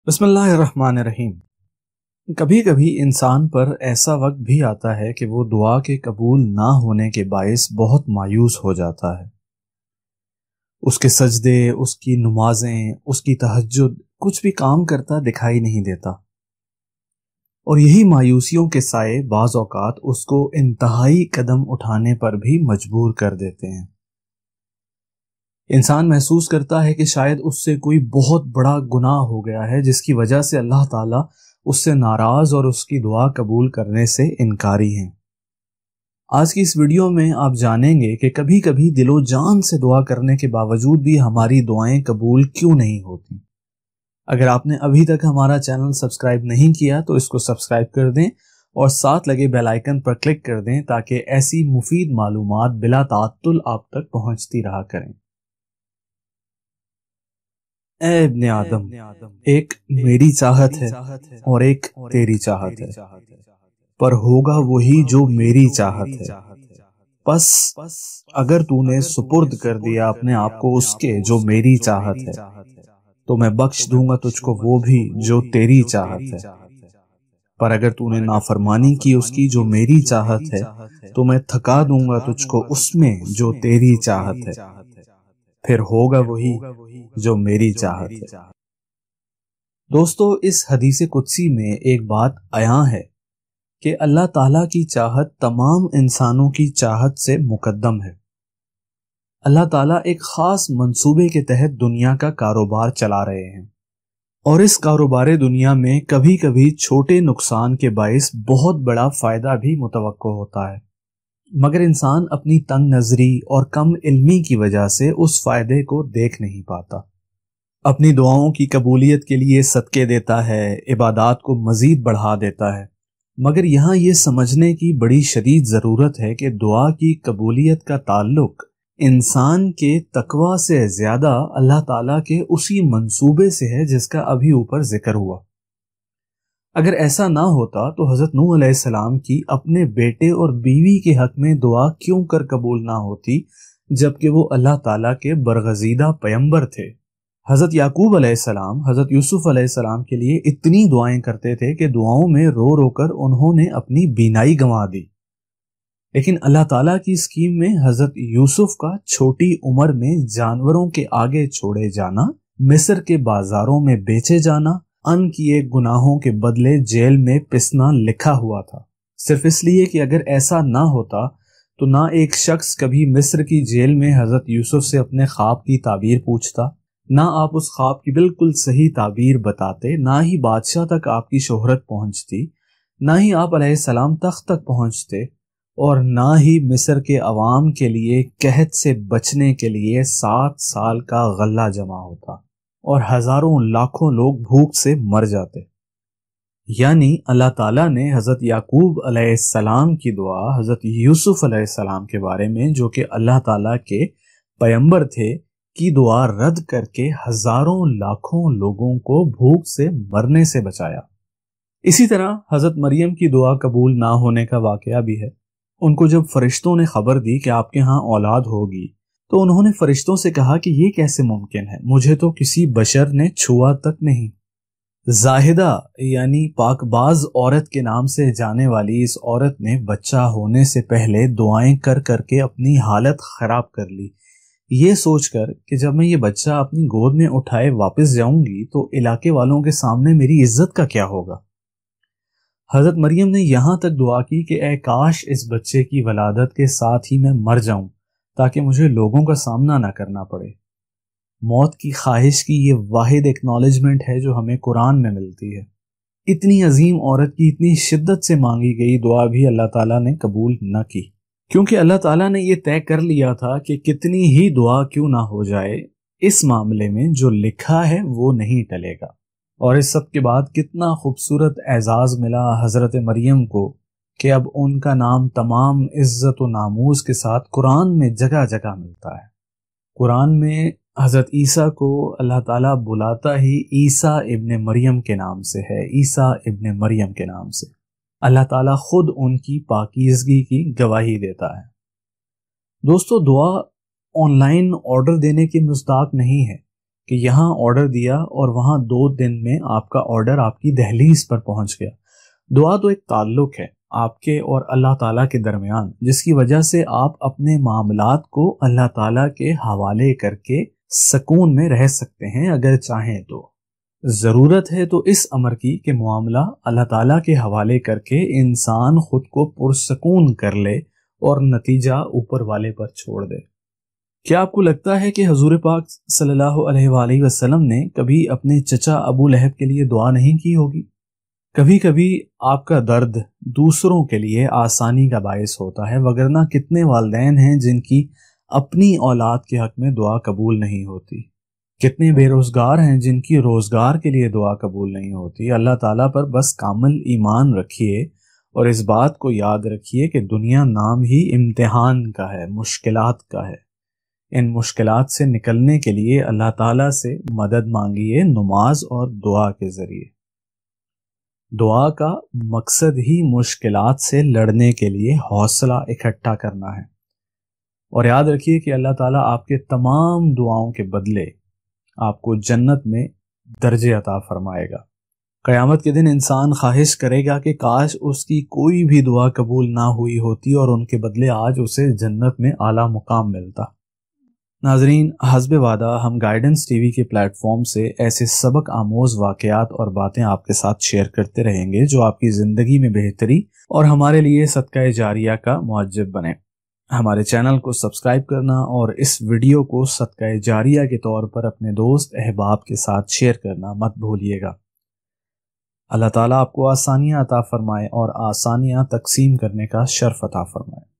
بسم اللہ الرحمن الرحیم۔ کبھی کبھی انسان پر ایسا وقت بھی آتا ہے کہ وہ دعا کے قبول نہ ہونے کے باعث بہت مایوس ہو جاتا ہے۔ اس کے سجدے، اس کی نمازیں، اس کی تہجد کچھ بھی کام کرتا دکھائی نہیں دیتا، اور یہی مایوسیوں کے سائے بعض اوقات اس کو انتہائی قدم اٹھانے پر بھی مجبور کر دیتے ہیں۔ انسان محسوس کرتا ہے کہ شاید اس سے کوئی بہت بڑا گناہ ہو گیا ہے جس کی وجہ سے اللہ تعالیٰ اس سے ناراض اور اس کی دعا قبول کرنے سے انکاری ہیں۔ آج کی اس ویڈیو میں آپ جانیں گے کہ کبھی کبھی دل و جان سے دعا کرنے کے باوجود بھی ہماری دعائیں قبول کیوں نہیں ہوتی۔ اگر آپ نے ابھی تک ہمارا چینل سبسکرائب نہیں کیا تو اس کو سبسکرائب کر دیں اور ساتھ لگے بیل آئیکن پر کلک کر دیں تاکہ ایسی مفید معلومات بلا تعطل آپ تک پہنچتی رہا کریں۔ اے ابن آدم، ایک میری چاہت ہے اور ایک تیری چاہت ہے، پر ہوگا وہی جو میری چاہت ہے۔ پس اگر تو نے سپرد کر دیا اپنے آپ کو اس کے جو میری چاہت ہے تو میں بخش دوں گا تجھ کو وہ بھی جو تیری چاہت ہے، پر اگر تو نے نافرمانی کی اس کی جو میری چاہت ہے تو میں تھکا دوں گا تجھ کو اس میں جو تیری چاہت ہے، پھر ہوگا وہی جو میری چاہت ہے۔ دوستو، اس حدیث قدسی میں ایک بات عیاں ہے کہ اللہ تعالیٰ کی چاہت تمام انسانوں کی چاہت سے مقدم ہے۔ اللہ تعالیٰ ایک خاص منصوبے کے تحت دنیا کا کاروبار چلا رہے ہیں، اور اس کاروبار دنیا میں کبھی کبھی چھوٹے نقصان کے باعث بہت بڑا فائدہ بھی متوقع ہوتا ہے، مگر انسان اپنی تنگ نظری اور کم علمی کی وجہ سے اس فائدے کو دیکھ نہیں پاتا۔ اپنی دعاؤں کی قبولیت کے لیے صدقے دیتا ہے، عبادات کو مزید بڑھا دیتا ہے، مگر یہاں یہ سمجھنے کی بڑی شدید ضرورت ہے کہ دعا کی قبولیت کا تعلق انسان کے تقوی سے زیادہ اللہ تعالیٰ کے اسی منصوبے سے ہے جس کا ابھی اوپر ذکر ہوا۔ اگر ایسا نہ ہوتا تو حضرت نوح علیہ السلام کی اپنے بیٹے اور بیوی کے حق میں دعا کیوں کر قبول نہ ہوتی جبکہ وہ اللہ تعالیٰ کے برگزیدہ پیغمبر تھے؟ حضرت یعقوب علیہ السلام حضرت یوسف علیہ السلام کے لیے اتنی دعائیں کرتے تھے کہ دعاؤں میں رو رو کر انہوں نے اپنی بینائی گنوا دی، لیکن اللہ تعالیٰ کی اسکیم میں حضرت یوسف کا چھوٹی عمر میں جانوروں کے آگے چھوڑے جانا، مصر کے بازاروں میں بیچے جانا، ان کیے گناہوں کے بدلے جیل میں پسنا لکھا ہوا تھا، صرف اس لیے کہ اگر ایسا نہ ہوتا تو نہ ایک شخص کبھی مصر کی جیل میں حضرت یوسف سے اپنے خواب کی تعبیر پوچھتا، نہ آپ اس خواب کی بالکل صحیح تعبیر بتاتے، نہ ہی بادشاہ تک آپ کی شہرت پہنچتی، نہ ہی آپ علیہ السلام تخت تک پہنچتے، اور نہ ہی مصر کے عوام کے لیے قحط سے بچنے کے لیے 7 سال کا غلہ جمع ہوتا اور ہزاروں لاکھوں لوگ بھوک سے مر جاتے۔ یعنی اللہ تعالیٰ نے حضرت یعقوب علیہ السلام کی دعا حضرت یوسف علیہ السلام کے بارے میں، جو کہ اللہ تعالیٰ کے پیغمبر تھے، کی دعا رد کر کے ہزاروں لاکھوں لوگوں کو بھوک سے مرنے سے بچایا۔ اسی طرح حضرت مریم کی دعا قبول نہ ہونے کا واقعہ بھی ہے۔ ان کو جب فرشتوں نے خبر دی کہ آپ کے ہاں اولاد ہوگی تو انہوں نے فرشتوں سے کہا کہ یہ کیسے ممکن ہے، مجھے تو کسی بشر نے چھوا تک نہیں۔ زاہدہ یعنی پاک باز عورت کے نام سے جانے والی اس عورت نے بچہ ہونے سے پہلے دعائیں کر کر کے اپنی حالت خراب کر لی، یہ سوچ کر کہ جب میں یہ بچہ اپنی گود میں اٹھائے واپس جاؤں گی تو علاقے والوں کے سامنے میری عزت کا کیا ہوگا۔ حضرت مریم نے یہاں تک دعا کی کہ اے کاش اس بچے کی ولادت کے ساتھ ہی میں مر جاؤں تاکہ مجھے لوگوں کا سامنا نہ کرنا پڑے۔ موت کی خواہش کی یہ واحد ایکنالجمنٹ ہے جو ہمیں قرآن میں ملتی ہے۔ اتنی عظیم عورت کی اتنی شدت سے مانگی گئی دعا بھی اللہ تعالیٰ نے قبول نہ کی، کیونکہ اللہ تعالیٰ نے یہ طے کر لیا تھا کہ کتنی ہی دعا کیوں نہ ہو جائے، اس معاملے میں جو لکھا ہے وہ نہیں ٹلے گا۔ اور اس سب کے بعد کتنا خوبصورت اعزاز ملا حضرت مریم کو کہ اب ان کا نام تمام عزت و ناموز کے ساتھ قرآن میں جگہ جگہ ملتا ہے۔ قرآن میں حضرت عیسیٰ کو اللہ تعالیٰ بلاتا ہی عیسیٰ ابن مریم کے نام سے ہے، عیسیٰ ابن مریم کے نام سے۔ اللہ تعالیٰ خود ان کی پاکیزگی کی گواہی دیتا ہے۔ دوستو، دعا آن لائن آرڈر دینے کی مصداق نہیں ہے، کہ یہاں آرڈر دیا اور وہاں 2 دن میں آپ کا آرڈر آپ کی دہلیز پر پہنچ گیا۔ دعا تو ایک تعلق ہے آپ کے اور اللہ تعالیٰ کے درمیان، جس کی وجہ سے آپ اپنے معاملات کو اللہ تعالیٰ کے حوالے کر کے سکون میں رہ سکتے ہیں اگر چاہیں تو۔ ضرورت ہے تو اس امر کی کہ معاملہ اللہ تعالیٰ کے حوالے کر کے انسان خود کو پرسکون کر لے اور نتیجہ اوپر والے پر چھوڑ دے۔ کیا آپ کو لگتا ہے کہ حضور پاک صلی اللہ علیہ وآلہ وسلم نے کبھی اپنے چچا ابو لہب کے لیے دعا نہیں کی ہوگی؟ کبھی کبھی آپ کا درد دوسروں کے لیے آسانی کا باعث ہوتا ہے، وگرنہ کتنے والدین ہیں جن کی اپنی اولاد کے حق میں دعا قبول نہیں ہوتی، کتنے بے روزگار ہیں جن کی روزگار کے لیے دعا قبول نہیں ہوتی۔ اللہ تعالیٰ پر بس کامل ایمان رکھیے اور اس بات کو یاد رکھیے کہ دنیا نام ہی امتحان کا ہے، مشکلات کا ہے۔ ان مشکلات سے نکلنے کے لیے اللہ تعالیٰ سے مدد مانگیے نماز اور دعا کے ذریعے۔ دعا کا مقصد ہی مشکلات سے لڑنے کے لیے حوصلہ اکٹھا کرنا ہے، اور یاد رکھیے کہ اللہ تعالیٰ آپ کے تمام دعاؤں کے بدلے آپ کو جنت میں درجے عطا فرمائے گا۔ قیامت کے دن انسان خواہش کرے گا کہ کاش اس کی کوئی بھی دعا قبول نہ ہوئی ہوتی اور ان کے بدلے آج اسے جنت میں اعلیٰ مقام ملتا۔ ناظرین، حسب وعدہ ہم گائیڈنس ٹی وی کے پلیٹ فارم سے ایسے سبق آموز واقعات اور باتیں آپ کے ساتھ شیئر کرتے رہیں گے جو آپ کی زندگی میں بہتری اور ہمارے لیے صدقہ جاریہ کا موجب بنے۔ ہمارے چینل کو سبسکرائب کرنا اور اس ویڈیو کو صدقہ جاریہ کے طور پر اپنے دوست احباب کے ساتھ شیئر کرنا مت بھولیے گا۔ اللہ تعالیٰ آپ کو آسانیاں عطا فرمائے اور آسانیاں تقسیم کرنے کا شرف عطا فرمائے۔